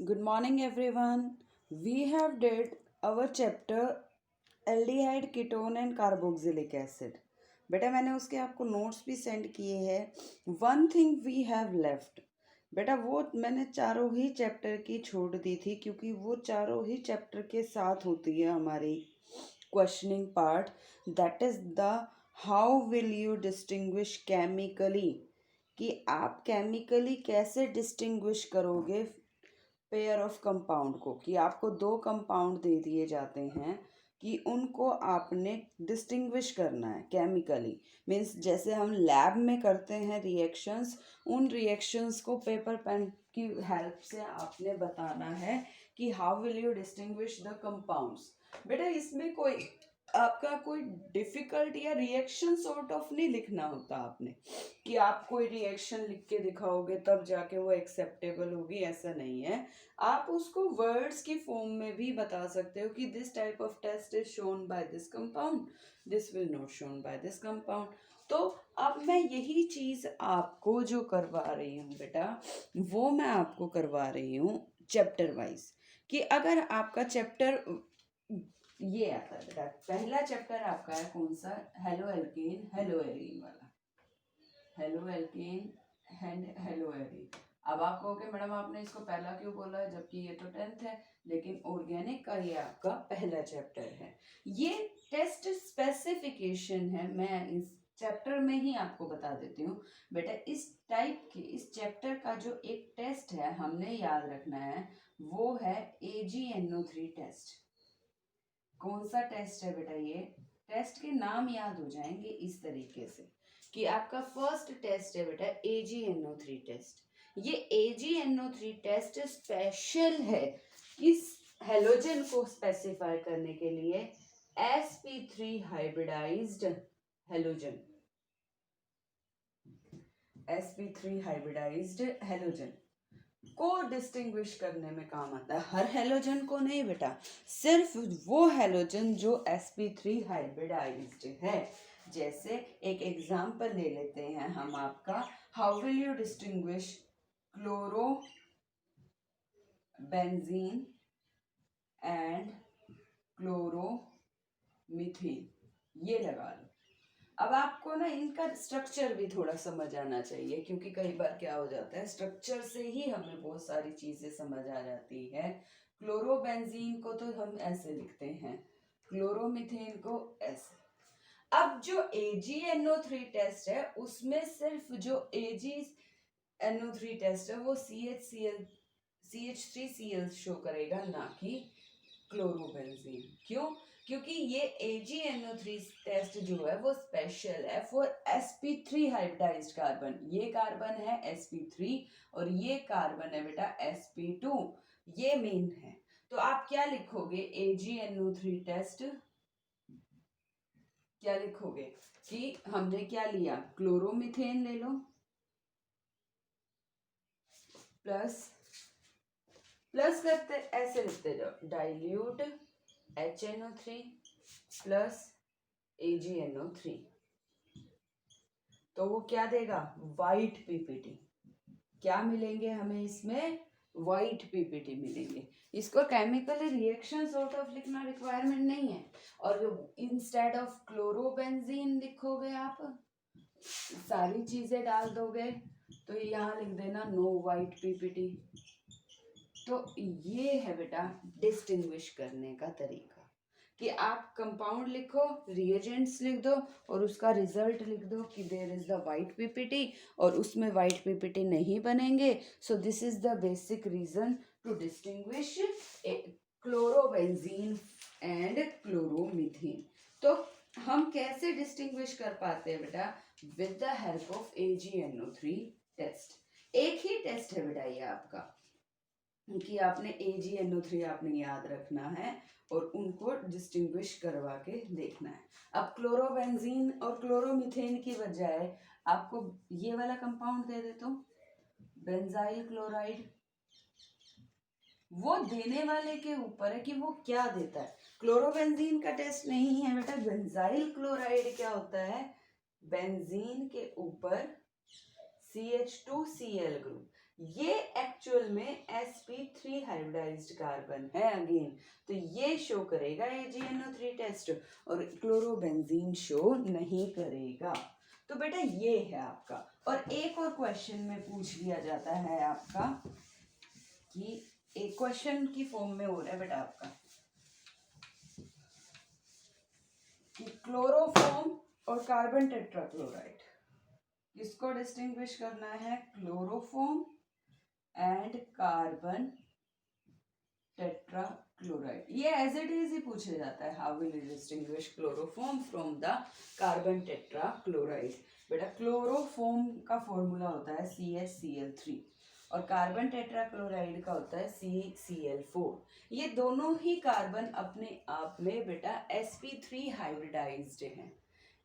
Good morning, everyone. We have did our chapter aldehyde, ketone and carboxylic acid. बेटा मैंने उसके आपको notes भी सेंड किए हैं. One thing we have left. बेटा वो मैंने चारों ही चैप्टर की छोड़ दी थी क्योंकि वो चारों ही चैप्टर के साथ होती है हमारी questioning part. That is the how will you distinguish chemically, कि आप केमिकली कैसे डिस्टिंग्विश करोगे पेयर ऑफ कंपाउंड को. कि आपको दो कंपाउंड दे दिए जाते हैं कि उनको आपने डिस्टिंग्विश करना है केमिकली. मीन्स जैसे हम लैब में करते हैं रिएक्शंस, उन रिएक्शंस को पेपर पेन की हेल्प से आपने बताना है कि how will you distinguish the compounds. बेटा इसमें कोई आपका कोई डिफिकल्ट या रिएक्शन सॉर्ट ऑफ नहीं लिखना होता आपने, कि आप कोई रिएक्शन लिख के दिखाओगे तब जाके वो एक्सेप्टेबल होगी, ऐसा नहीं है. आप उसको वर्ड्स की फॉर्म में भी बता सकते हो कि this type of test is shown by this compound, this will not shown by this compound. तो अब मैं यही चीज़ आपको जो करवा रही हूँ बेटा, वो मैं आपको करवा रही हूँ चैप्टर वाइज. कि अगर आपका चैप्टर ये आता है बेटा, पहला चैप्टर आपका है कौन सा, हेलो एल्केन हेलो एरीन वाला. Halo alkane and hello arene. अब आप कहोगे मैडम आपने इसको पहला क्यों बोला है जबकि ये तो 10th है. लेकिन ऑर्गेनिक का ये आपका पहला चैप्टर है. ये टेस्ट स्पेसिफिकेशन है, मैं इस चैप्टर में ही आपको बता देती हूँ बेटा. इस टाइप के इस चैप्टर का जो एक टेस्ट है हमने याद रखना है, वो है AgNO3 टेस्ट. कौन सा टेस्ट है बेटा, ये टेस्ट के नाम याद हो जाएंगे इस तरीके से कि आपका फर्स्ट टेस्ट है बेटा AgNO3 टेस्ट. ये AgNO3 टेस्ट स्पेशल है इस हेलोजन को स्पेसिफाई करने के लिए. sp3 hybridized halogen, sp3 hybridized halogen को डिस्टिंग्विश करने में काम आता है. हर हेलोजन को नहीं बेटा, सिर्फ वो हेलोजन जो sp3 हाइब्रिडाइज्ड है. जैसे एक एग्जांपल ले लेते हैं हम आपका, how will you distinguish chloro benzene and chloro methane. ये लगा लो. अब आपको ना इनका स्ट्रक्चर भी थोड़ा समझ आना चाहिए, क्योंकि कई बार क्या हो जाता है स्ट्रक्चर से ही हमें बहुत सारी चीजें समझ आ जाती है. क्लोरोबेंजीन को तो हम ऐसे लिखते हैं, क्लोरोमीथेन को ऐसे. अब जो AgNO3 टेस्ट है उसमें सिर्फ जो AgNO3 टेस्ट है वो CH3Cl शो करेगा, ना कि क्लोरोबेंजीन. क्यों? क्योंकि ये AgNO3 टेस्ट जो है वो स्पेशल है फॉर sp3 हाइब्रिडाइज्ड कार्बन. ये कार्बन है sp3 और ये कार्बन है बेटा sp2. ये मेन है. तो आप क्या लिखोगे AgNO3 टेस्ट, क्या लिखोगे कि हमने क्या लिया, क्लोरोमीथेन ले लो प्लस प्लस करते ऐसे लिखते जाओ, डाइल्यूट HNO3 प्लस AgNO3. तो वो क्या देगा, वाइट पीपीटी. क्या मिलेंगे हमें इसमें, वाइट पीपीटी मिलेंगे. इसको केमिकल रिएक्शन सॉर्ट ऑफ लिखना रिक्वायरमेंट नहीं है. और इंस्टेड ऑफ क्लोरोबेंजीन लिखोगे आप, सारी चीजें डाल दोगे तो यहाँ लिख देना नो वाइट पीपीटी. तो ये है बेटा डिस्टिंग्विश करने का तरीका, कि आप कंपाउंड लिखो, रिएजेंट्स लिख दो और उसका रिजल्ट लिख दो कि there is the white PPT, और उसमें वाइट पीपीटी नहीं बनेंगे. So this is the basic reason to distinguish chlorobenzene and chloromethane. तो हम कैसे डिस्टिंग्विश कर पाते हैं बेटा, with the help of AgNO3 test. एक ही टेस्ट है बेटा ये आपका, कि आपने AgNO3 आपने याद रखना है और उनको डिस्टिंग्विश करवा के देखना है. अब क्लोरोबेंजीन और क्लोरोमीथेन की बजाय आपको ये वाला कंपाउंड दे देता हूँ, बेंजाइल क्लोराइड. वो देने वाले के ऊपर है कि वो क्या देता है. क्लोरोबेंजीन का टेस्ट नहीं है बेटा. बेंजाइल क्लोराइड क्या होता है, बेंजीन के ऊपर CH2Cl ग्रुप. ये एक्चुअल में sp3 हाइब्रिडाइज्ड कार्बन है अगेन, तो ये शो करेगा AgNO3 टेस्ट, और क्लोरोबेंजीन शो नहीं करेगा। तो बेटा ये है आपका। और एक और क्वेश्चन में पूछ लिया जाता है आपका कि एक क्वेश्चन की फॉर्म में हो रहा है बेटा आपका कि क्लोरोफॉर्म और कार्बन टेट्राक्लोराइड, किसको डिस्टिंग्विश करना है? Chloroform and carbon tetrachloride. ये एज इट इज ही पूछा जाता है, how will you distinguish chloroform from the carbon tetrachloride. बेटा क्लोरोफॉर्म का फॉर्मूला होता है CH Cl3 और कार्बन टेट्राक्लोराइड का होता है CCl4। ये दोनों ही कार्बन अपने आप में बेटा sp3 हाइब्रिडाइज्ड हैं।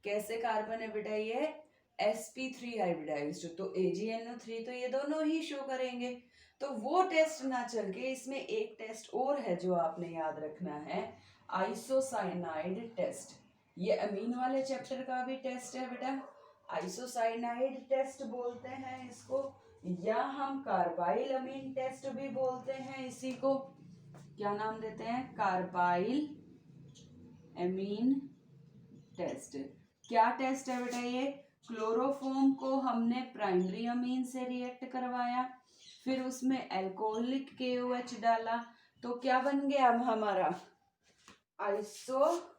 कैसे कार्बन है बेटा ये? sp3 हाइब्रिडाइज्ड, तो AgNO3 तो ये दोनों ही शो करेंगे। तो वो टेस्ट ना चल के इसमें एक टेस्ट और है जो आपने याद रखना है, आइसोसाइनाइड टेस्ट। ये अमीन वाले चैप्टर का भी टेस्ट है बेटा, आइसोसाइनाइड टेस्ट बोलते हैं इसको, या हम कार्बाइल अमीन टेस्ट भी बोलते हैं इसी को। क्या नाम देते हैं? कार्बाइल अमीन टेस्ट। क्या टेस्ट है बेटा ये? क्लोरोफॉर्म को हमने प्राइमरी अमीन से रिएक्ट करवाया, फिर उसमें अल्कोहलिक KOH डाला, तो क्या बन गया अब हमारा? आइसोसाइनाइड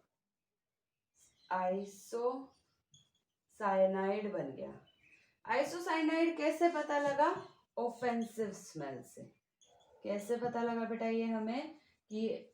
बन गया। आइसोसाइनाइड कैसे पता लगा? ऑफेंसिव स्मेल से। कैसे पता लगा बेटा ये हमें कि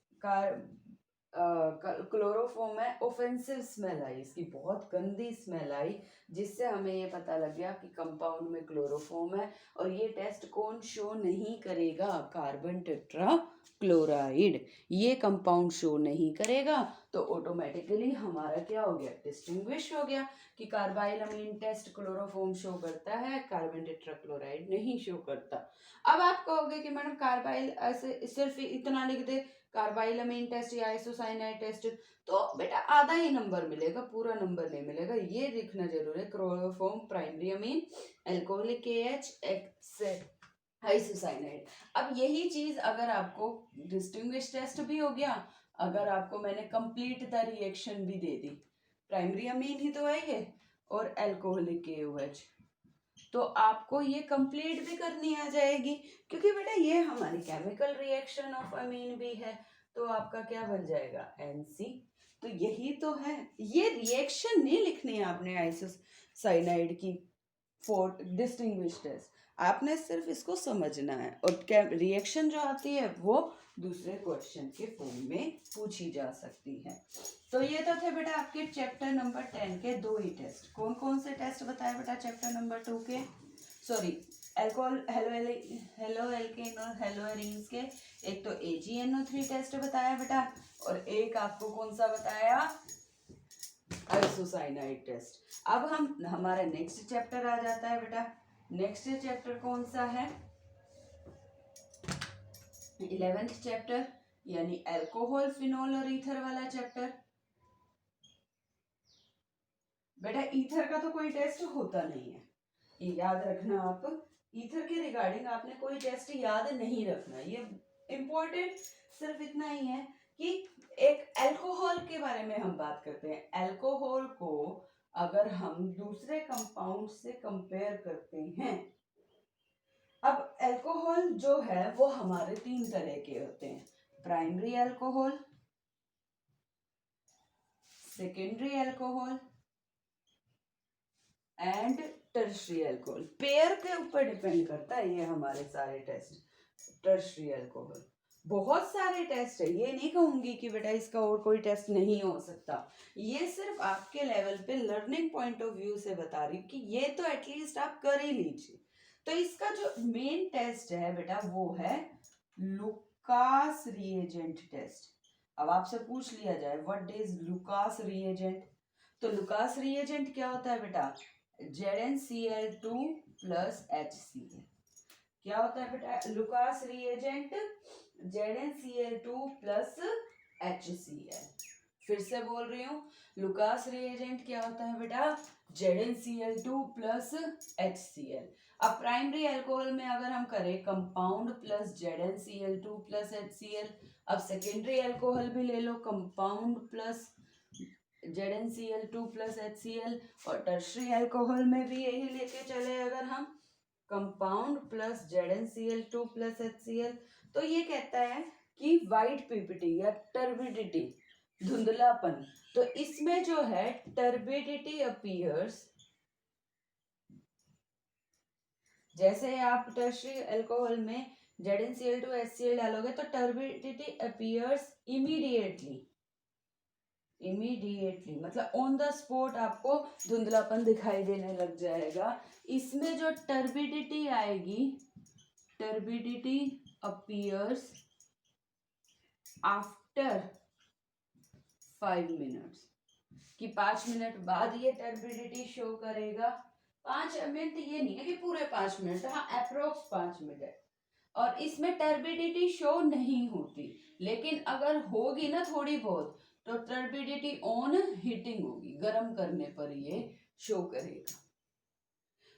क्लोरोफॉर्म है, ऑफेंसिव स्मेल आई, इसकी बहुत गंदी स्मेल आई, जिससे हमें ये पता लग गया कि कंपाउंड में क्लोरोफॉर्म है। और ये टेस्ट कौन शो नहीं करेगा? Carbon tetrachloride. ये कंपाउंड शो नहीं करेगा, तो ऑटोमेटिकली हमारा क्या हो गया? डिस्टिंग्विश हो गया कि कार्बाइल अमीन टेस्ट क्लोरोफॉर्म शो करता है, कार्बन टेट्राक्लोराइड नहीं शो करता। अब आप कहोगे कि मैडम कार्बाइल ऐसे सिर्फ इतना लिख दे, कार्बाइल अमीन टेस्ट या आइसोसाइनाइड टेस्ट, तो बेटा आधा ही नंबर मिलेगा, पूरा नंबर नहीं मिलेगा। ये लिखना जरूर है, chloroform, primary amine, alcoholic KH, isocyanide. अब यही चीज अगर आपको डिस्टिंग्विश टेस्ट भी हो गया, अगर आपको मैंने कंप्लीट द रिएक्शन भी दे दी, प्राइमरी अमीन ही तो है ये और अल्कोहलिक KOH, तो आपको ये कंप्लीट भी करनी आ जाएगी, क्योंकि बेटा ये हमारी केमिकल रिएक्शन ऑफ अमीन भी है, तो आपका क्या बन जाएगा? NC। तो यही तो है, ये रिएक्शन नहीं लिखनी है आपने आइसोसाइनाइड की फॉर डिस्टिंग्विश टेस्ट, आपने सिर्फ इसको समझना है। और रिएक्शन जो आती है वो दूसरे क्वेश्चन के फॉर्म में पूछी जा सकती है। तो ये तो थे बेटा आपके चैप्टर नंबर 10 के दो ही टेस्ट। कौन कौन से टेस्ट बताए बेटा चैप्टर नंबर 2 के? सॉरी, अल्कोहल हेलो एल्केन और हेलो एरीन्स के। एक तो AgNO3 टेस्ट बताया बेटा, और एक आपको कौन सा बताया? Isocyanide test. अब हम हमारा नेक्स्ट चैप्टर आ जाता है बेटा। नेक्स्ट चैप्टर कौन सा है? 11th चैप्टर, यानी अल्कोहल, फिनोल और ईथर वाला चैप्टर। बेटा ईथर का तो कोई टेस्ट होता नहीं है, ये याद रखना आप। ईथर के रिगार्डिंग आपने कोई टेस्ट याद नहीं रखना, ये इम्पोर्टेंट सिर्फ इतना ही है कि एक अल्कोहल के बारे में हम बात करते हैं। अल्कोहल को अगर हम दूसरे कंपाउंड से कंपेयर करते हैं, अब अल्कोहल जो है वो हमारे 3 तरह के होते हैं, primary alcohol, secondary alcohol and tertiary alcohol. Pair के ऊपर डिपेंड करता है ये हमारे सारे टेस्ट। टर्शियरी अल्कोहल बहुत सारे टेस्ट है, ये नहीं कहूंगी कि बेटा इसका और कोई टेस्ट नहीं हो सकता, ये सिर्फ आपके लेवल पे लर्निंग पॉइंट ऑफ व्यू से बता रही हूँ कि ये तो एटलीस्ट आप कर ही लीजिए। तो इसका जो मेन टेस्ट है बेटा वो है लुकास रिएजेंट टेस्ट। अब आपसे पूछ लिया जाए व्हाट इज लुकास रिएजेंट, तो लुकास रिएजेंट क्या होता है बेटा? ZnCl2 plus HCl। क्या होता है बेटा Lucas reagent? ZnCl2 plus HCl। फिर से बोल रही हूँ, लुकास रिएजेंट क्या होता है बेटा? ZnCl2 plus HCl। अब प्राइमरी अल्कोहल में अगर हम करें compound plus ZnCl2 plus HCl, अब सेकेंडरी अल्कोहल भी ले लो compound plus ZnCl2 plus HCl, और टर्शरी अल्कोहल में भी यही लेके चले अगर हम compound plus ZnCl2 plus HCl, तो ये कहता है कि वाइट पीपीटी या टर्बिडिटी, धुंधलापन, तो इसमें जो है टर्बिडिटी अपीयर्स, जैसे आप टर्शरी अल्कोहल में ZnCl2 HCl डालोगे तो टर्बिडिटी अपीयर्स इमीडिएटली मतलब ऑन द स्पॉट आपको धुंधलापन दिखाई देने लग जाएगा। इसमें जो टर्बिडिटी आएगी, टर्बिडिटी अपीयर्स आफ्टर 5 मिनट्स, कि 5 मिनट बाद ये टर्बिडिटी शो करेगा। 5 मिनट ये नहीं है कि पूरे 5 मिनट, हाँ अप्रोक्स 5 मिनट। और इसमें टर्बिडिटी शो नहीं होती, लेकिन अगर होगी ना थोड़ी बहुत तो टर्बिडिटी ऑन हीटिंग होगी, गर्म करने पर ये शो करेगा।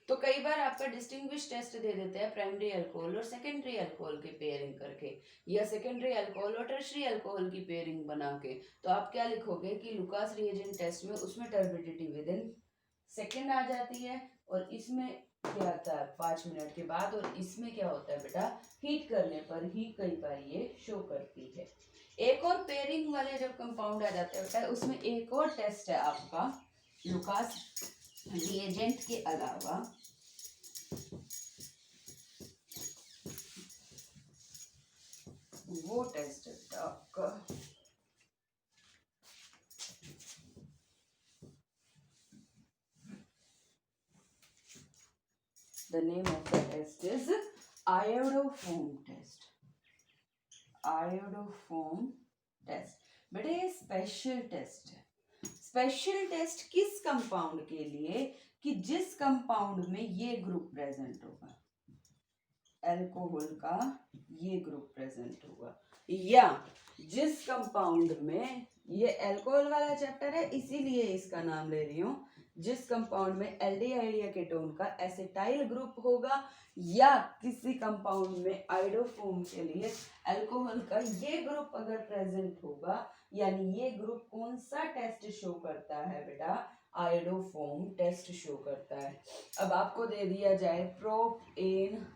तो कई बार आपका डिस्टिंग्विश टेस्ट दे देते हैं प्राइमरी अल्कोहल और सेकेंडरी अल्कोहल की पेयरिंग करके, या सेकेंडरी अल्कोहल और टर्शरी अल्कोहल की पेयरिंग बना के, तो आप क्या लिखोगे कि लुकास रिएजेंट टेस्ट में उसमें टर्बिडिटी विद इन सेकेंड आ जाती है, और इसमें क्या आता है 5 मिनट के बाद, और इसमें क्या होता है बेटा हीट करने पर ही कई बार ये शो करती है। एक और पेयरिंग वाले जब कंपाउंड आ जाते हैं बेटा, उसमें एक और टेस्ट है आपका लुकास रिएजेंट के अलावा, वो टेस्ट है आपका the name of the test is iodoform test, iodoform test। बेटा ये स्पेशल टेस्ट है। स्पेशल टेस्ट किस कंपाउंड के लिए, कि जिस कंपाउंड में ये ग्रुप प्रेजेंट होगा, अल्कोहल का ये ग्रुप प्रेजेंट होगा, या जिस कंपाउंड में ये अल्कोहल वाला चैप्टर है इसीलिए इसका नाम ले रही हूं, जिस कंपाउंड में एल्डिहाइड या कीटोन का एसिटाइल ग्रुप होगा, या किसी कंपाउंड में आइडोफोम के लिए अल्कोहल का ये ग्रुप अगर प्रेजेंट होगा, यानी ये ग्रुप कौन सा टेस्ट शो करता है बेटा, आइडोफोम टेस्ट शो करता है। अब आपको दे दिया जाए प्रोपेन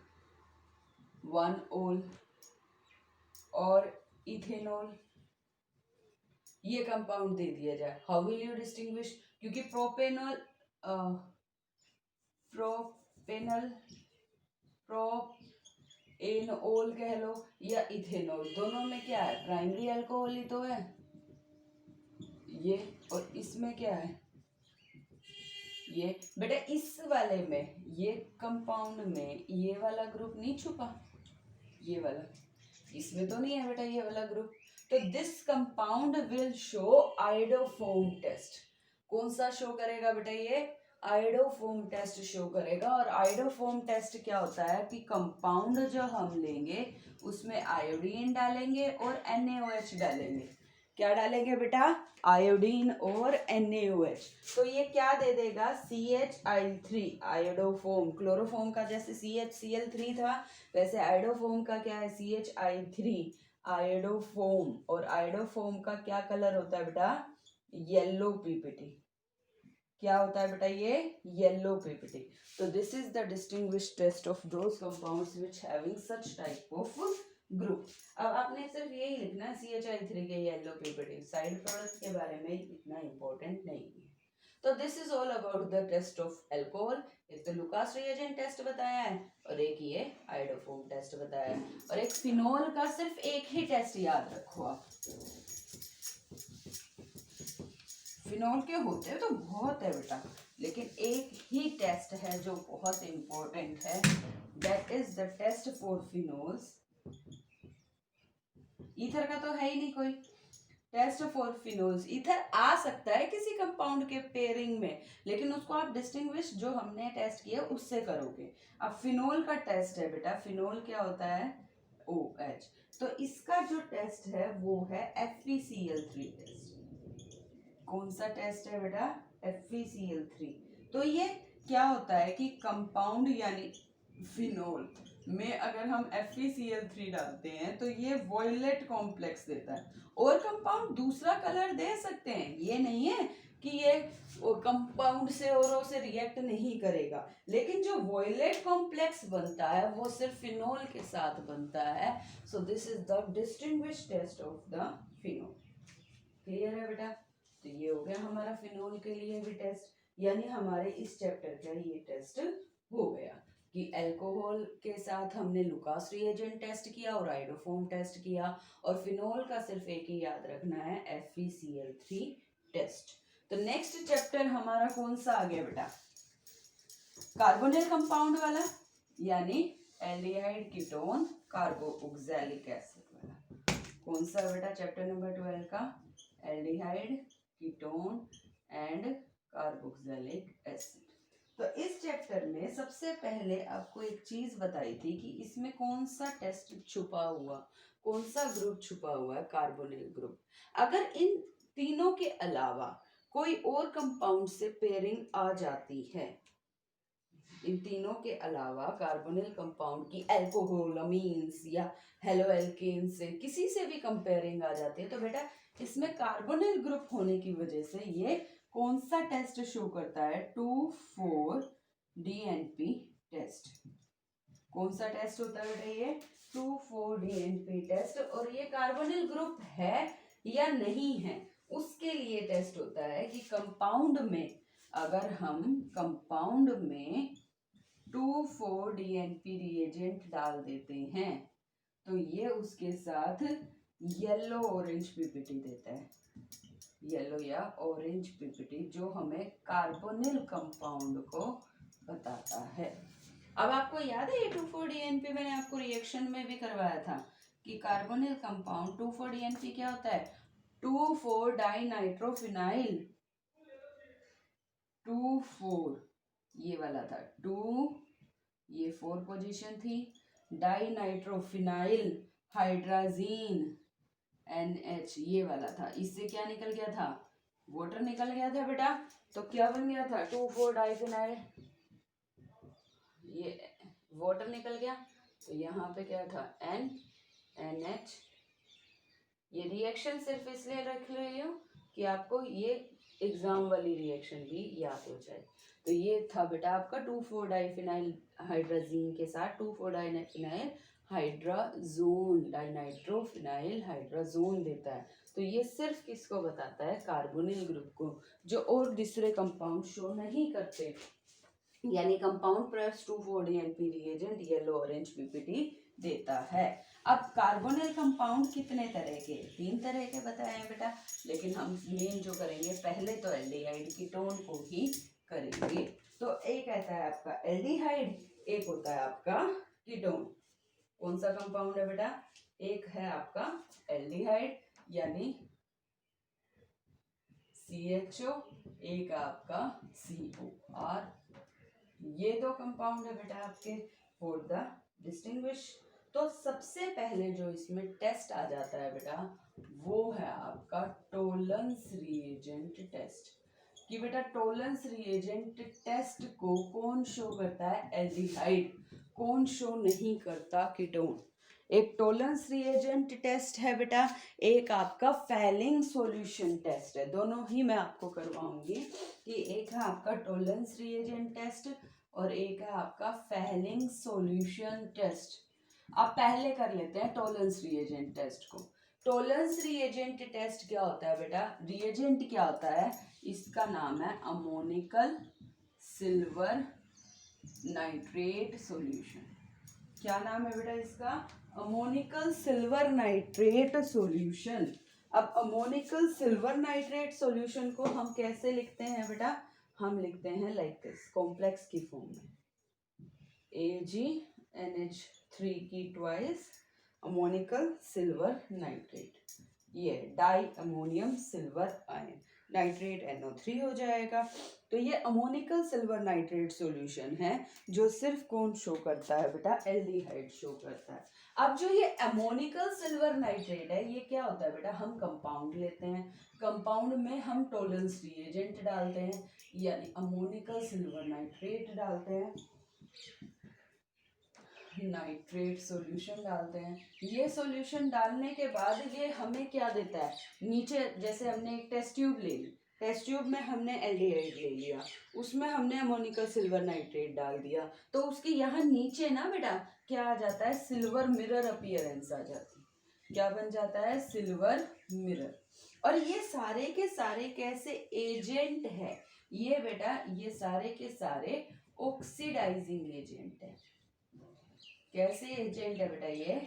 1-ol और इथेनॉल, ये कंपाउंड दे दिया जाए, हाउ विल यू डिस्टिंग्विश, क्योंकि प्रोपेनॉल प्रोपेनॉल कह लो या इथेनॉल, दोनों में क्या है प्राइमरी अल्कोहल ही तो है ये, और इसमें क्या है ये। बेटा इस वाले में ये कंपाउंड में ये वाला ग्रुप नहीं छुपा, ये वाला इसमें तो नहीं है बेटा ये वाला ग्रुप, तो this compound will show iodoform test. कौन सा शो करेगा बेटा ये, आइडोफोम टेस्ट शो करेगा। और आइडोफोम टेस्ट क्या होता है कि कंपाउंड जो हम लेंगे उसमें आयोडीन डालेंगे और NaOH डालेंगे। क्या डालेंगे बेटा, आयोडीन और NaOH, तो ये क्या दे देगा CHI3 आयोडोफोम। क्लोरोफोम का जैसे CHCl3 था, वैसे आयोडोफोम का क्या है CHI3 आयोडोफोम, और आयोडोफोम का क्या कलर होता है बेटा, येलो पीपीटी। क्या होता है बेटा ये येलो पीपीटी। तो this is the distinguish test of those compounds which having such type of group. अब आपने सिर्फ यही लिखना है CHI3 के येलो पीपीटी, साइड प्रोडक्ट के बारे में इतना इंपॉर्टेंट नहीं है। तो this is all about the test of alcohol. एक तो लुकास रिएजेंट टेस्ट बताया है, और एक ये आइडोफोम टेस्ट बताया है, और एक फिनोल का सिर्फ एक ही टेस्ट याद रखो आप। फिनोल के होते हैं तो बहुत है बेटा, लेकिन एक ही टेस्ट है जो बहुत इंपॉर्टेंट है, that is the test for phenols. Ether का तो है ही नहीं कोई टेस्ट फॉर फिनोल्स। ईथर आ सकता है किसी कंपाउंड के पेयरिंग में, लेकिन उसको आप डिस्टिंग्विश जो हमने टेस्ट किया उससे करोगे। अब फिनोल का टेस्ट है बेटा, फिनोल क्या होता है OH, तो इसका जो टेस्ट है वो है FeCl3 टेस्ट। कौन सा टेस्ट है बेटा, FeCl3। तो ये क्या होता है कि कंपाउंड यानी फिनोल में अगर हम FeCl3 डालते हैं तो ये वॉयलेट कॉम्प्लेक्स देता है। और कंपाउंड दूसरा कलर दे सकते हैं, ये नहीं है कि ये कंपाउंड से औरों से रिएक्ट नहीं करेगा, लेकिन जो वॉयलेट कॉम्प्लेक्स बनता है वो सिर्फ फिनोल के साथ बनता है। So this is the distinguish test of the phenol. Clear है बेटा? तो ये हो गया हमारा फिनोल के लिए भी टेस्ट, यानी हमारे इस चैप्टर का ये टेस्ट हो गया कि अल्कोहल के साथ हमने लुकास रिएजेंट टेस्ट किया और आइडोफोम टेस्ट किया, और फिनोल का सिर्फ एक ही याद रखना है, FeCl3 टेस्ट। तो नेक्स्ट चैप्टर हमारा कौन सा आ गया बेटा? कार्बोनिल कंपाउंड वाला, यानी एल्डिहाइड कीटोन कार्बोक्सिलिक एसिड वाला। कौन सा बेटा? चैप्टर नंबर 12 का aldehyde ketone and carboxylic acid. तो इस चैप्टर में सबसे पहले आपको एक चीज बताई थी कि इसमें कौन सा टेस्ट छुपा हुआ, कौन सा ग्रुप छुपा हुआ है, कार्बोनिल ग्रुप। अगर इन तीनों के अलावा कोई और कंपाउंड से पेयरिंग आ जाती है, इन तीनों के अलावा कार्बोनिल कंपाउंड की अल्कोहल, अमीन्स या हेलोएल्केन से किसी से भी कंपेयरिंग आ जाती है, तो बेटा इसमें कार्बोनिल ग्रुप होने की वजह से ये कौन सा टेस्ट शो करता है? 2,4-DNP test. कौन सा टेस्ट होता है बेटा? ये 2,4-DNP टेस्ट। और ये कार्बोनिल ग्रुप है या नहीं है उसके लिए टेस्ट होता है कि कंपाउंड में, अगर हम कंपाउंड में 2,4-DNP रिएजेंट डाल देते हैं तो ये उसके साथ येलो ऑरेंज पीपीटी देता है, येलो या ऑरेंज पीपीटी, जो हमें कार्बोनिल कंपाउंड को बताता है। अब आपको याद है ये 2,4-DNP मैंने आपको रिएक्शन में भी करवाया था कि कार्बोनिल कंपाउंड 2,4-DNP क्या होता है? 2,4-डाइनाइट्रोफिनाइल, 2,4 ये वाला था, 2 ये 4 पोजीशन थी, डाइनाइट्रोफिनाइल हाइड्राजीन NH ये वाला था। इससे क्या निकल गया था? वाटर निकल गया था बेटा। तो क्या बन गया था? 2,4-डाइफिनाइल, ये वाटर निकल गया, तो यहाँ पे क्या था? NH। ये रिएक्शन सिर्फ इसलिए रख रही हूँ कि आपको ये एग्जाम वाली रिएक्शन भी याद हो जाए। तो ये था बेटा आपका 2,4-डाइफिनाइल हाइड्राजीन के साथ 2,4-डाइफिनाइल हाइड्राजोन, डाइनाइट्रोफिनाइल हाइड्राजोन देता है। तो ये सिर्फ किसको बताता है? कार्बोनिल ग्रुप को, जो और दूसरे कंपाउंड शो नहीं करते। यानी compound plus 2,4-DNP reagent yellow orange PPT देता है। अब कार्बोनिल कंपाउंड कितने तरह के? 3 तरह के बताए हैं बेटा, लेकिन हम मेन जो करेंगे पहले तो एल्डिहाइड कीटोन को ही करेंगे। तो एक आता है आपका एल्डिहाइड, एक होता है आपका कीटोन। कौन सा कंपाउंड है बेटा? एक है आपका एल्डिहाइड यानी CHO, एक आपका COR। ये दो कंपाउंड है बेटा आपके फॉर द डिस्टिंग्विश। तो सबसे पहले जो इसमें टेस्ट आ जाता है बेटा वो है आपका टोलेंस रिएजेंट टेस्ट। कि बेटा टोलेंस रिएजेंट टेस्ट को कौन शो करता है? एल्डिहाइड। कौन शो नहीं करता? कीटोन। एक टोलेंस रिएजेंट टेस्ट है बेटा, एक आपका फैलिंग सॉल्यूशन टेस्ट है। दोनों ही मैं आपको करवाऊंगी कि एक है आपका टोलेंस रिएजेंट टेस्ट और एक है आपका फैलिंग सॉल्यूशन टेस्ट। आप पहले कर लेते हैं टोलेंस रिएजेंट टेस्ट को। टोलेंस रिएजेंट टेस्ट क्या होता है बेटा? रिएजेंट क्या होता है? इसका नाम है अमोनिकल सिल्वर नाइट्रेट सॉल्यूशन। क्या नाम है बेटा इसका? Ammoniacal silver nitrate solution. अब अमोनिकल सिल्वर नाइट्रेट सॉल्यूशन को हम कैसे लिखते हैं बेटा? हम लिखते हैं लाइक दिस, कॉम्प्लेक्स की फॉर्म में, AgNH3 की ट्वाइस अमोनिकल सिल्वर नाइट्रेट, ये di ammonium silver ion, nitrate NO3 हो जाएगा। तो ये अमोनिकल सिल्वर नाइट्रेट सॉल्यूशन है जो सिर्फ कौन शो करता है बेटा? एल्डिहाइड शो करता है। अब जो ये अमोनिकल सिल्वर नाइट्रेट है ये क्या होता है बेटा? हम कंपाउंड लेते हैं, कंपाउंड में हम टोलेंस रिएजेंट डालते हैं यानी अमोनिकल सिल्वर नाइट्रेट डालते हैं, नाइट्रेट सॉल्यूशन डालते हैं। ये सॉल्यूशन डालने के बाद ये हमें क्या देता है, नीचे जैसे हमने एक टेस्ट ट्यूब ले ली, टेस्ट ट्यूब में हमने एल्डिहाइड ले लिया, उसमें हमने अमोनिकल सिल्वर नाइट्रेट डाल दिया, तो उसके यहाँ नीचे ना बेटा क्या आ जाता है, सिल्वर मिरर अपीयरेंस आ जाती है। क्या बन जाता है, सिल्वर मिरर। और ये सारे के सारे कैसे एजेंट है, ये बेटा ये सारे के सारे ऑक्सीडाइजिंग एजेंट है। कैसे एजेंट है बेटा, ये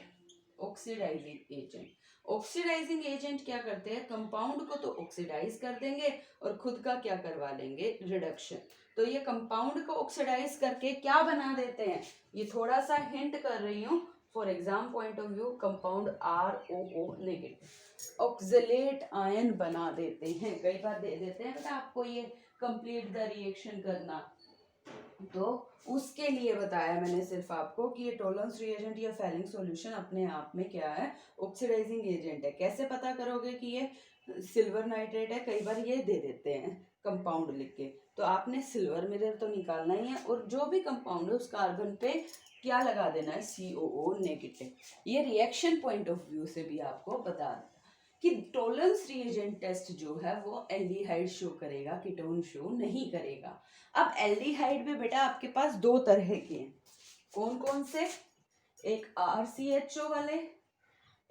ऑक्सीडाइजिंग एजेंट। ऑक्सीडाइजिंग एजेंट क्या करते हैं, कंपाउंड को तो ऑक्सीडाइज कर देंगे और खुद का क्या करवा लेंगे, रिडक्शन। तो ये कंपाउंड को ऑक्सीडाइज करके क्या बना देते हैं, ये थोड़ा सा हिंट कर रही हूँ for exam point of view, compound ROO negative oxalate ion बना देते हैं। कई बार दे देते हैं बेटा आपको ये कंप्लीट द रिएक्शन करना, तो उसके लिए बताया मैंने सिर्फ आपको कि ये टोलेंस रिएजेंट या फैलिंग सॉल्यूशन अपने आप में क्या है, ऑक्सीडाइजिंग एजेंट है। कैसे पता करोगे कि ये सिल्वर नाइट्रेट है, कई बार ये दे देते हैं कंपाउंड लिख के, तो आपने सिल्वर मिरर तो निकालना ही है और जो भी कंपाउंड है उस कार्बन पे क्या लगा देना है, COO नेगेटिव। ये रिएक्शन पॉइंट ऑफ व्यू से भी आपको बता देता कि टोलेंस रिएजेंट टेस्ट जो है वो एल्डिहाइड शो करेगा, कीटोन शो नहीं करेगा। अब एल्डिहाइड में बेटा आपके पास दो तरह के हैं, कौन कौन से, एक RCHO वाले,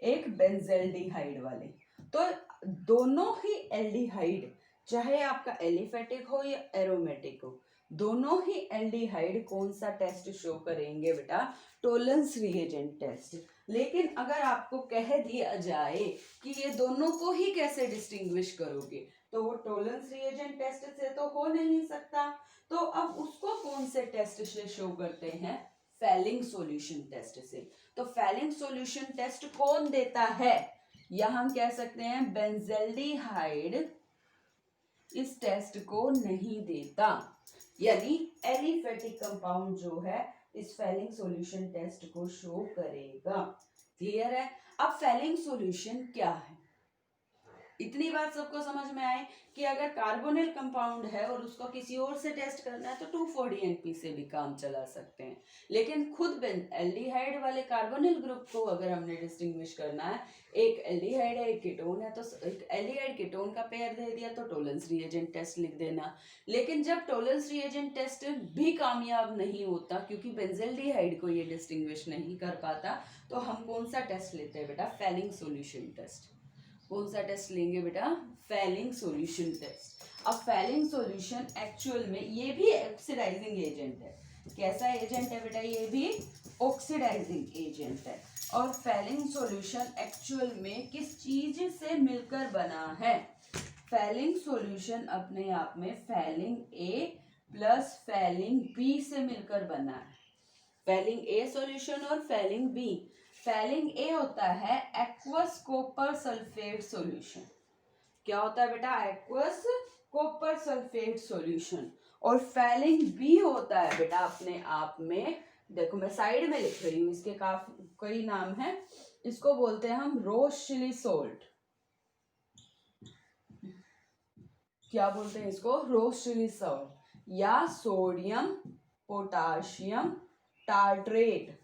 एक बेंजेल्डिहाइड वाले। तो दोनों ही एल्डिहाइड, चाहे आपका एलिफेटिक हो या एरोमेटिक हो, दोनों ही एल्डिहाइड कौन सा टेस्ट शो करेंगे बेटा, टोलेंस रिएजेंट टेस्ट। लेकिन अगर आपको कह दिया जाए कि ये दोनों को ही कैसे डिस्टिंग्विश करोगे, तो वो टोलेंस रिएजेंट टेस्ट से तो हो नहीं सकता, तो अब उसको कौन से टेस्ट से शो करते हैं, फैलिंग सॉल्यूशन टेस्ट से। तो फैलिंग सॉल्यूशन टेस्ट कौन देता है, या हम कह सकते हैं बेंजेल्डिहाइड इस टेस्ट को नहीं देता, यानी एलिफेटिक कंपाउंड जो है इस फैलिंग सॉल्यूशन टेस्ट को शो करेगा। क्लियर है। अब फैलिंग सॉल्यूशन क्या है, इतनी बात सबको समझ में आए कि अगर कार्बोनिल कंपाउंड है और उसको किसी और से टेस्ट करना है तो 2,4-DNP से भी काम चला सकते हैं, लेकिन खुद एल्डिहाइड वाले कार्बोनिल ग्रुप को अगर हमने डिस्टिंग्विश करना है, एक एल्डिहाइड है एक कीटोन है, तो एक एल्डिहाइड कीटोन का पेयर दे दिया तो टोलेंस रिएजेंट टेस्ट लिख देना। लेकिन जब टोलेंस रिएजेंट टेस्ट भी कामयाब नहीं होता क्योंकि बेंजेल्डिहाइड को ये डिस्टिंग्विश नहीं कर पाता, तो हम कौन सा टेस्ट लेते हैं बेटा, फैलिंग सॉल्यूशन टेस्ट। कौन सा टेस्ट लेंगे बेटा, फैलिंग सॉल्यूशन टेस्ट। अब फैलिंग सॉल्यूशन एक्चुअल में ये भी ऑक्सीडाइजिंग एजेंट है। कैसा एजेंट है बेटा, ये भी ऑक्सीडाइजिंग एजेंट है। और फैलिंग सॉल्यूशन एक्चुअल में किस चीज से मिलकर बना है, फैलिंग सॉल्यूशन अपने आप में falling A plus falling B से मिलकर बना है। फैलिंग A सॉल्यूशन और फैलिंग B, फैलिंग A होता है एक्वस कॉपर सल्फेट सॉल्यूशन। क्या होता है बेटा, एक्वस कॉपर सल्फेट सॉल्यूशन। और फैलिंग B होता है बेटा अपने आप में, देखो मैं साइड में लिख रही हूँ, इसके काफी कई नाम है, इसको बोलते हैं हम रोज चिली सोल्ट। क्या बोलते हैं इसको, रोज चिली सोल्ट या सोडियम पोटाशियम टार्ट्रेट।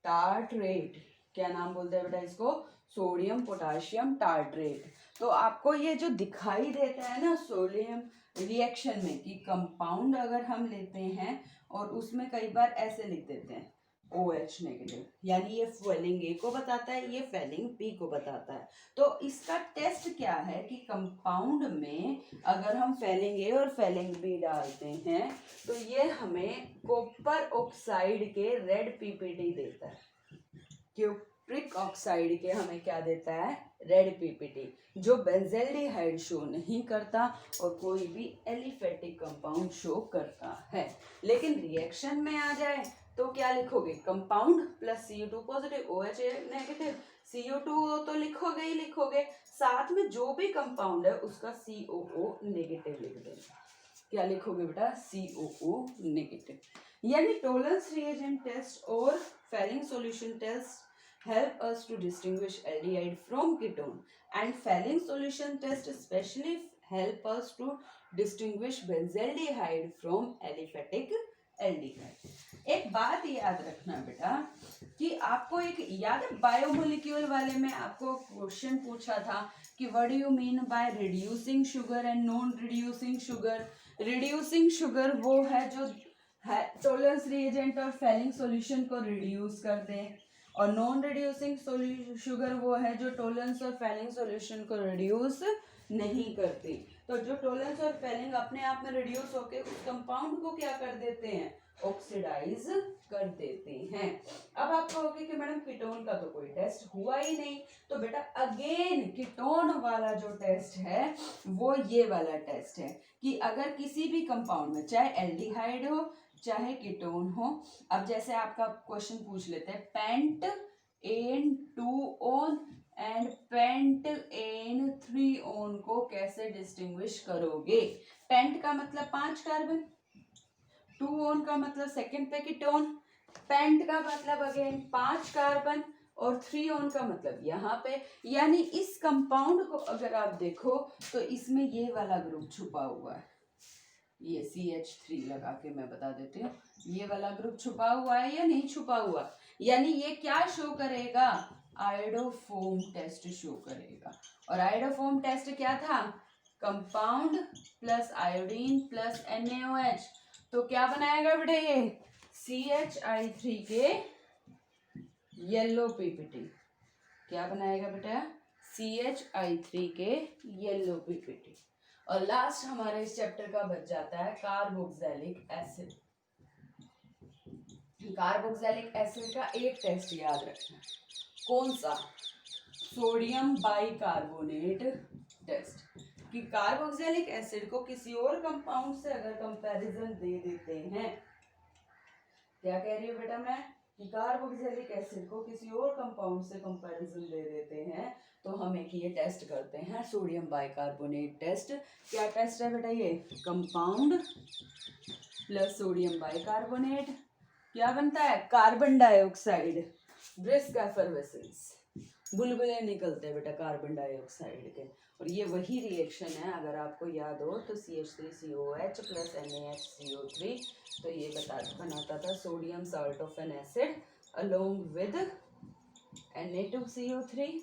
टार्ट्रेट क्या नाम बोलते हैं बेटा इसको, सोडियम पोटाशियम टार्ट्रेट। तो आपको ये जो दिखाई देता है ना सोडियम रिएक्शन में कि कंपाउंड अगर हम लेते हैं और उसमें कई बार ऐसे लिख देते हैं OH नेगेटिव, यानी ये फैलिंग A को बताता है, ये फैलिंग B को बताता है। तो इसका टेस्ट क्या है कि कंपाउंड में अगर हम फैलिंग A और फैलिंग B डालते हैं तो ये हमें कॉपर ऑक्साइड के रेड PPT देता है, क्यूप्रिक ऑक्साइड के हमें क्या देता है, रेड PPT, जो बेंजेल्डिहाइड शो नहीं करता और कोई भी एलिफेटिक कंपाउंड शो करता है। लेकिन रिएक्शन में आ जाए तो क्या लिखोगे, compound plus CO2 positive OH negative, CO2 तो लिखोगे ही लिखोगे, साथ में जो भी कंपाउंड है उसका COO नेगेटिव लिख देना। क्या लिखोगे बेटा, COO नेगेटिव। यानी टोलेंस रिएजेंट टेस्ट और Fehling solution test help us to distinguish aldehyde from ketone, and failing solution test especially help us to distinguish benzaldehyde from aliphatic aldehyde. एक बात याद रखना बेटा कि आपको एक याद है बायोमोलिक्यूल वाले में आपको क्वेश्चन पूछा था कि what do you mean by reducing sugar and non reducing sugar. Reducing sugar वो है जो है टॉलरेंस रिएजेंट और फेलिंग सॉल्यूशन को रिड्यूस कर दे, और नॉन रिड्यूसिंग शुगर वो है जो टॉलरेंस और फेलिंग सॉल्यूशन को रिड्यूस नहीं करती। तो जो टॉलरेंस और फेलिंग अपने आप में रिड्यूस होके उस कंपाउंड को क्या कर देते हैं, ऑक्सीडाइज कर देते हैं। अब आप कहोगे कि मैडम कीटोन का तो कोई टेस्ट हुआ ही नहीं, तो बेटा अगेन कीटोन वाला जो टेस्ट है वो ये वाला टेस्ट है कि अगर किसी भी कंपाउंड में चाहे एल्डिहाइड हो चाहे कीटोन हो, अब जैसे आपका क्वेश्चन पूछ लेते हैं pentan 2 and pentan 3 को कैसे डिस्टिंग्विश करोगे। पेंट का मतलब 5 कार्बन, 2 का मतलब सेकंड पे कीटोन, पेंट का मतलब अगेन 5 कार्बन और 3 का मतलब यहाँ पे, यानी इस कंपाउंड को अगर आप देखो तो इसमें ये वाला ग्रुप छुपा हुआ है, ये CH3 लगा के मैं बता देती हूँ, ये वाला ग्रुप छुपा हुआ है या नहीं छुपा हुआ, यानी ये क्या शो करेगा, आयोडोफोम टेस्ट शो करेगा। और आयोडोफोम टेस्ट क्या था, compound plus iodine plus NaOH, तो क्या बनाएगा बेटा ये CHI3 के येलो PPT, क्या बनाएगा बेटा CHI3 के येलो PPT। और लास्ट हमारे इस चैप्टर का बच जाता है कार्बोक्सिलिक एसिड। कार्बोक्सिलिक एसिड का एक टेस्ट याद रखना, कौन सा, सोडियम बाइकार्बोनेट टेस्ट, कि कार्बोक्सिलिक एसिड को किसी और कंपाउंड से अगर कंपैरिजन दे देते हैं, क्या कह रही हूँ बेटा मैं, कि कार्बोक्सिलिक एसिड को किसी और कंपाउंड से कंपैरिजन दे देते हैं तो हम एक ये टेस्ट करते हैं सोडियम बाइकार्बोनेट टेस्ट। क्या टेस्ट है बेटा ये, कंपाउंड प्लस सोडियम बाइकार्बोनेट, क्या बनता है कार्बन डाइऑक्साइड, ब्रिस्क एफरवेसेंस, बुलबुले निकलते हैं बेटा कार्बन डाइऑक्साइड के। और ये वही रिएक्शन है, अगर आपको याद हो तो CH3COH प्लस NaHCO3, तो ये बनाता था sodium salt of N acid along with Na2CO3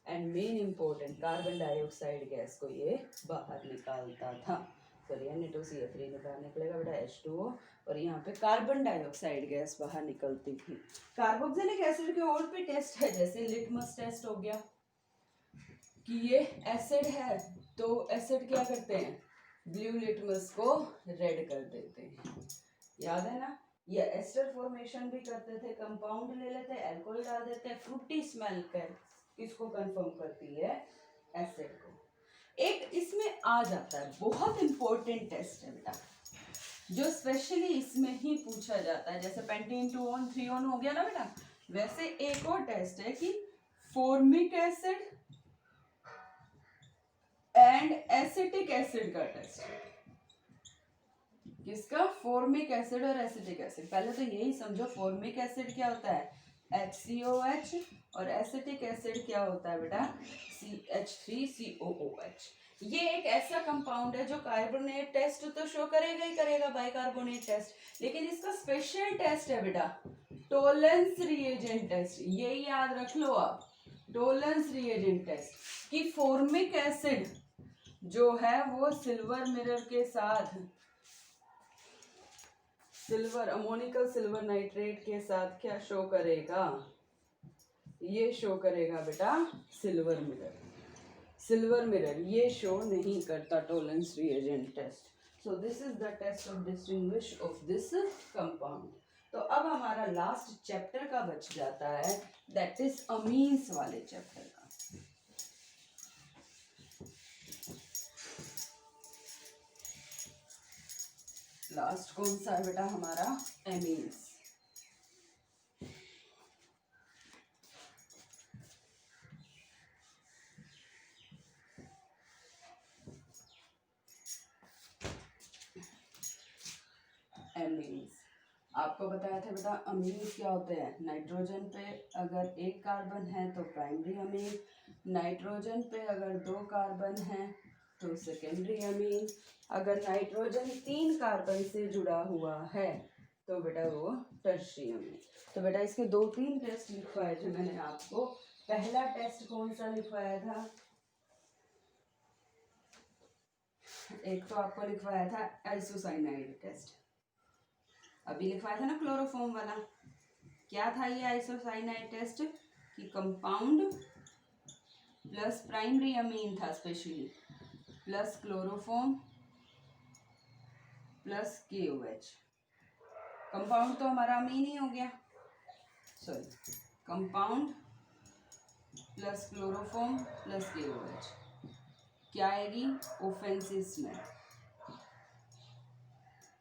and main important carbon dioxide gas को ये बाहर निकालता था। सॉरी Na2CO3 निकाल निकलेगा बेटा H2O, और यहाँ पे कार्बन डाइऑक्साइड गैस बाहर निकलती थी। कार्बोक्सिलिक एसिड के और भी टेस्ट है, जैसे लिटमस टेस्ट हो गया कि ये एसिड है, तो एसिड क्या करते हैं, ब्लू लिटमस को रेड कर देते हैं, याद है ना। ये एस्टर फॉर्मेशन भी करते थे, कंपाउंड ले लेते हैं, अल्कोहल डाल देते हैं, फ्रूटी स्मेल कर किसको कंफर्म करती है, एसिड को। एक इसमें आ जाता है बहुत इंपॉर्टेंट टेस्ट है बेटा, जो स्पेशली इसमें ही पूछा जाता है, जैसे पेंटीन 2 3 हो गया ना बेटा, वैसे एक और टेस्ट है कि formic acid and acetic acid का टेस्ट है। किसका, फॉर्मिक एसिड और एसिटिक एसिड। पहले तो यही समझो फॉर्मिक एसिड क्या होता है HCOH, और एसिटिक एसिड क्या होता है बेटा CH3COOH। ये एक ऐसा कंपाउंड है जो कार्बोनेट टेस्ट तो शो करेगा ही करेगा, बाइकार्बोनेट टेस्ट, लेकिन इसका स्पेशल टेस्ट है बेटा टॉलरेंस रिएजेंट टेस्ट। ये याद रख लो आप, टॉलरेंस रिएजेंट टेस्ट कि फॉर्मिक एसिड जो है वो सिल्वर मिरर के साथ, सिल्वर अमोनिकल सिल्वर नाइट्रेट के साथ क्या शो करेगा, ये शो करेगा बेटा सिल्वर मिरर। सिल्वर मिरर ये शो नहीं करता Tollens reagent test. So this is the test of distinguish of this compound. तो अब हमारा लास्ट चैप्टर का बच जाता है, दैट इज अमीन्स वाले चैप्टर का। लास्ट कौन सा है बेटा हमारा, एमीन्स। एमीन्स आपको बताया था बेटा, अमीन्स क्या होते हैं, नाइट्रोजन पे अगर 1 कार्बन है तो प्राइमरी अमीन, नाइट्रोजन पे अगर 2 कार्बन है तो सेकेंडरी अमीन, अगर नाइट्रोजन 3 कार्बन से जुड़ा हुआ है तो बेटा वो टर्शियरी अमीन। तो बेटा इसके 2-3 टेस्ट लिखवाए थे मैंने आपको। पहला टेस्ट कौन सा लिखवाया था? एक तो आपको लिखवाया था आइसोसाइनाइड टेस्ट, अभी लिखवाया था ना क्लोरोफॉर्म वाला। क्या था ये आइसोसाइनाइड टेस्ट? कि कंपाउंड प्लस प्राइमरी अमीन था specially, plus chloroform plus KOH। Compound तो हमारा अमीन ही हो गया, sorry, compound plus chloroform plus KOH क्या आएगी? Offensive smell.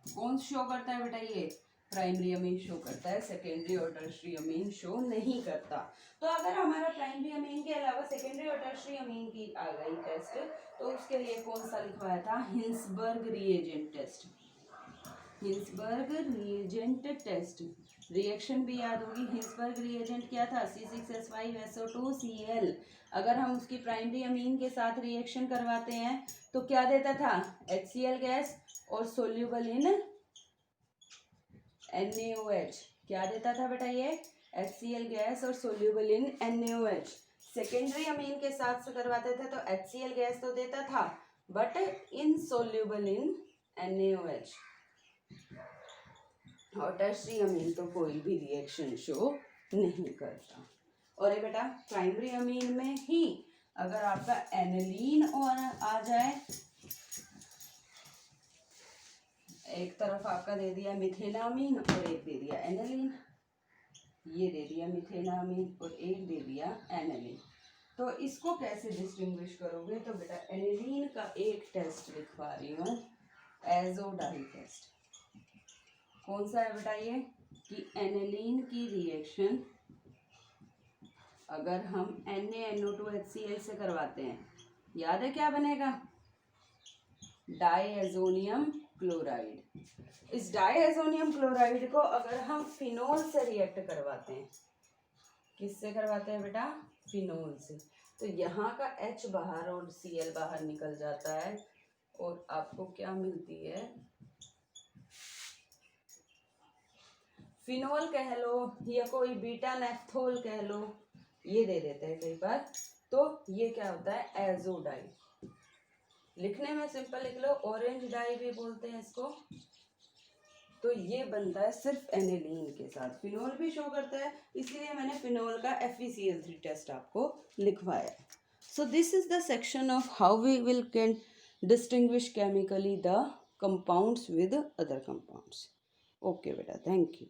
कौन शो करता है बेटा? ये प्राइमरी अमीन शो करता है, सेकेंडरी और टर्शियरी अमीन शो नहीं करता। तो अगर हमारा प्राइमरी अमीन के अलावा सेकेंडरी और टर्शियरी अमीन की आ गई टेस्ट, तो उसके लिए कौन सा लिखवाया था? Hinsberg reagent test. Hinsberg reagent test, reaction भी याद होगी। हिंसबर्ग रिएजेंट क्या था? C6H5SO2Cl। अगर हम उसकी प्राइमरी अमीन के साथ रिएक्शन करवाते हैं तो क्या देता था? HCl गैस और सोल्यूबल इन NaOH। क्या देता था बेटा ये? HCl गैस और soluble in NaOH। Secondary amine के साथ करवाते थे तो HCl गैस तो देता था बट इनसोल्यूबल इन NaOH। और टर्शियरी अमीन तो कोई भी रिएक्शन शो नहीं करता। और ये बेटा प्राइमरी अमीन में ही अगर आपका एनिलीन और आ जाए, एक तरफ आपका दे दिया मिथेनामीन और एक दे दिया एनिलीन, ये दे दिया मिथेनामीन और एक दे दिया एनिलीन, तो इसको कैसे डिस्टिंग्विश करोगे? तो बेटा एनिलीन का एक टेस्ट लिखवा रही हूँ, एजोडाई टेस्ट। कौन सा है बेटा ये? कि एनिलीन की रिएक्शन अगर हम NaNO2HCl से करवाते हैं, याद है क्या बनेगा? Diazonium chloride. इस डाईएजोनियम क्लोराइड को अगर हम फिनोल से रिएक्ट करवाते हैं, किससे करवाते हैं बेटा? फिनोल से, तो यहाँ का H बाहर और Cl बाहर निकल जाता है और आपको क्या मिलती है? फिनोल कह लो या कोई बीटा नेफ्थोल कह लो, ये दे देते हैं कई बार। तो ये क्या होता है? एजोडाई। लिखने में सिंपल लिख लो, ऑरेंज डाई भी बोलते हैं इसको। तो ये बनता है सिर्फ एनिलीन के साथ, फिनोल भी शो करता है, इसलिए मैंने फिनोल का FeCl3 टेस्ट आपको लिखवाया। So this is the section of how we will can distinguish chemically the compounds with other compounds. Okay बेटा, थैंक यू।